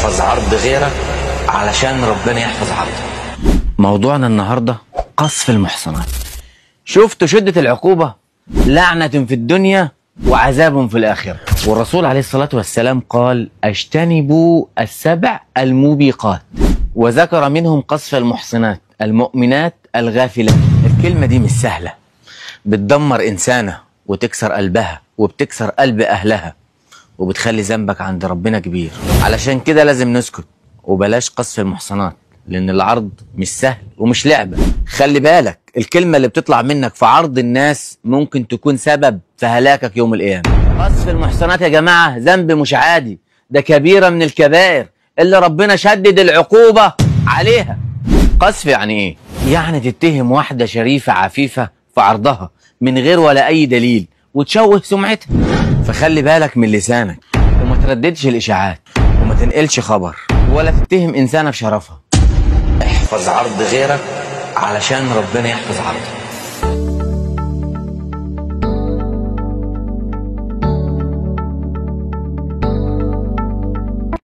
احفظ عرض غيرك علشان ربنا يحفظ عرضك. موضوعنا النهارده قذف المحصنات. شفتوا شدة العقوبة؟ لعنة في الدنيا وعذاب في الآخرة. والرسول عليه الصلاة والسلام قال: اجتنبوا السبع الموبقات، وذكر منهم قذف المحصنات المؤمنات الغافلات. الكلمة دي مش سهلة، بتدمر إنسانة وتكسر قلبها وبتكسر قلب أهلها وبتخلي ذنبك عند ربنا كبير. علشان كده لازم نسكت وبلاش قذف المحصنات، لأن العرض مش سهل ومش لعبة. خلي بالك، الكلمة اللي بتطلع منك في عرض الناس ممكن تكون سبب في هلاكك يوم القيامة. قذف المحصنات يا جماعة ذنب مش عادي، ده كبيرة من الكبائر اللي ربنا شدد العقوبة عليها. قذف يعني ايه؟ يعني تتهم واحدة شريفة عفيفة في عرضها من غير ولا أي دليل وتشوه سمعتها. فخلي بالك من لسانك، وما ترددش الإشاعات، وما تنقلش خبر، ولا تتهم إنسانة في شرفها. احفظ عرض غيرك علشان ربنا يحفظ عرضك.